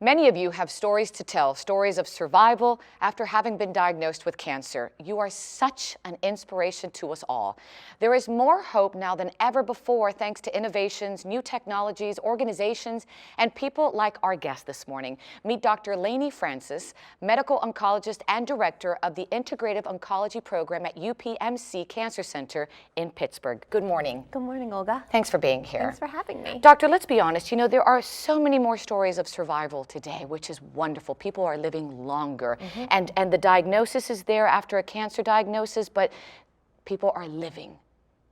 Many of you have stories to tell, stories of survival after having been diagnosed with cancer. You are such an inspiration to us all. There is more hope now than ever before thanks to innovations, new technologies, organizations, and people like our guest this morning. Meet Dr. Lanie Francis, Medical Oncologist and Director of the Integrative Oncology Program at UPMC CancerCenter in Pittsburgh. Good morning. Good morning, Olga. Thanks for being here. Thanks for having me. Doctor, let's be honest, there are so many more stories of survival today, which is wonderful. People are living longer, and the diagnosis is there after a cancer diagnosis, but people are living,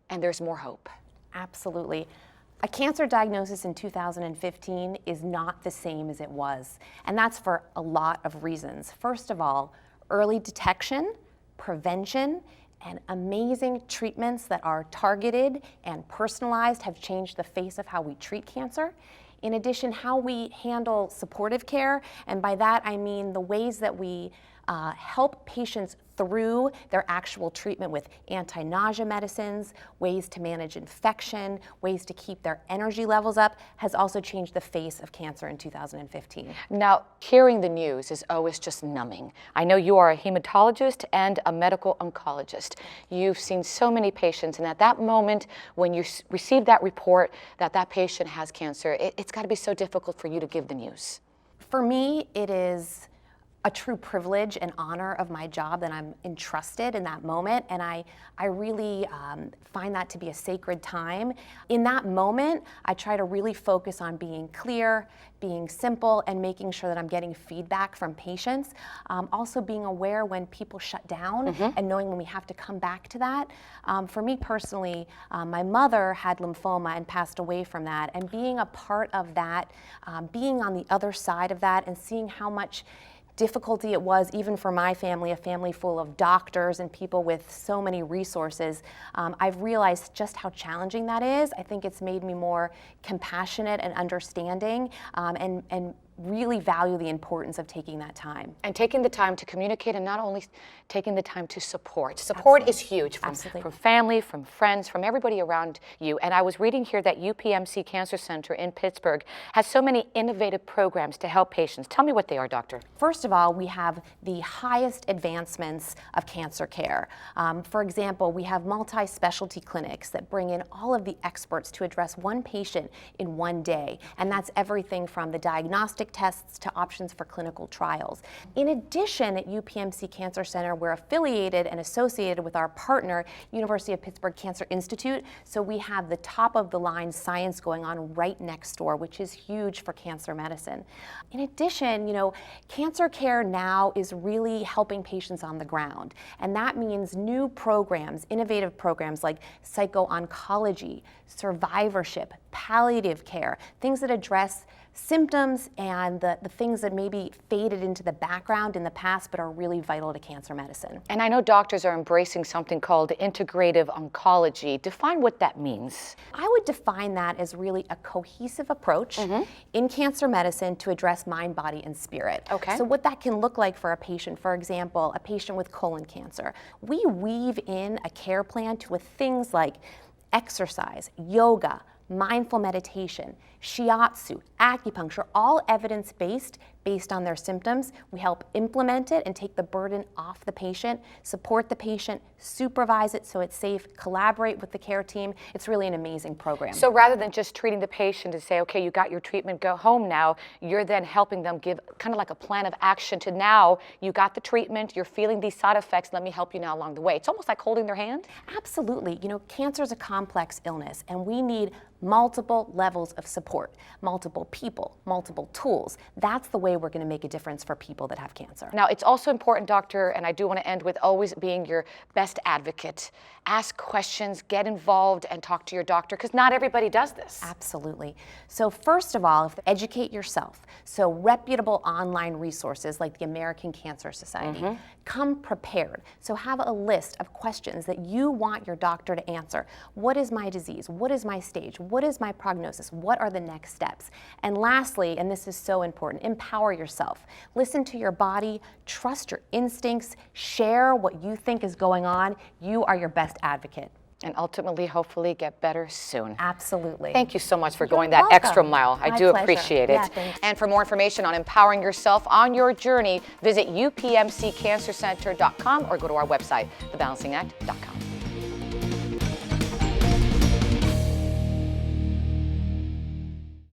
and there's more hope. Absolutely. A cancer diagnosis in 2015 is not the same as it was, and that's for a lot of reasons. First of all, early detection, prevention, and amazing treatments that are targeted and personalized have changed the face of how we treat cancer. In addition, how we handle supportive care, and by that I mean the ways that we help patients through their actual treatment with anti-nausea medicines, ways to manage infection, ways to keep their energy levels up, has also changed the face of cancer in 2015. Now, hearing the news is always just numbing. I know you are a hematologist and a medical oncologist. You've seen so many patients, and at that moment when you receive that report that that patient has cancer, it's got to be so difficult for you to give the news. For me, it is a true privilege and honor of my job that I'm entrusted in that moment, and I really find that to be a sacred time. In that moment, I try to really focus on being clear, being simple, and making sure that I'm getting feedback from patients. Also being aware when people shut down and knowing when we have to come back to that. For me personally, my mother had lymphoma and passed away from that, and being a part of that, being on the other side of that, and seeing how much difficulty it was, even for my family, a family full of doctors and people with so many resources. I've realized just how challenging that is. I think it's made me more compassionate and understanding, and really value the importance of taking that time. And taking the time to communicate, and not only taking the time to support. Support is huge from family, from friends, from everybody around you. And I was reading here that UPMC CancerCenter in Pittsburgh has so many innovative programs to help patients. Tell me what they are, doctor. First of all, we have the highest advancements of cancer care. For example, we have multi-specialty clinics that bring in all of the experts to address one patient in one day. And that's everything from the diagnostic tests to options for clinical trials. In addition, at UPMC CancerCenter, we're affiliated and associated with our partner, University of Pittsburgh Cancer Institute, so we have the top-of-the-line science going on right next door, which is huge for cancer medicine. In addition, cancer care now is really helping patients on the ground, and that means new programs, innovative programs like psycho-oncology, survivorship, palliative care, things that address symptoms and the things that maybe faded into the background in the past but are really vital to cancer medicine. And I know doctors are embracing something called integrative oncology. Define what that means. I would define that as really a cohesive approach in cancer medicine to address mind, body, and spirit. Okay. So what that can look like for a patient, for example, a patient with colon cancer, we weave in a care plan with things like exercise, yoga, mindful meditation, shiatsu, acupuncture, all evidence-based, based on their symptoms. We help implement it and take the burden off the patient, support the patient, supervise it so it's safe, collaborate with the care team. It's really an amazing program. So rather than just treating the patient and say, okay, you got your treatment, go home now, you're then helping them give kind of like a plan of action to now you got the treatment, you're feeling these side effects, let me help you now along the way. It's almost like holding their hand. Absolutely. Cancer is a complex illness, and we need multiple levels of support, multiple people, multiple tools. That's the way we're going to make a difference for people that have cancer. Now, it's also important, doctor, and I do want to end with always being your best advocate. Ask questions, get involved, and talk to your doctor, because not everybody does this. Absolutely. So first of all, educate yourself. So reputable online resources like the American Cancer Society. Come prepared. So have a list of questions that you want your doctor to answer. What is my disease? What is my stage? What is my prognosis? What are the next steps? And lastly, and this is so important, empower yourself. Listen to your body, trust your instincts, share what you think is going on. You are your best advocate. And ultimately, hopefully, get better soon. Absolutely. Thank you so much for You're going that welcome. extra mile. I My do pleasure. appreciate it. Yeah, thanks. And for more information on empowering yourself on your journey, visit UPMC CancerCenter.com or go to our website, thebalancingAct.com.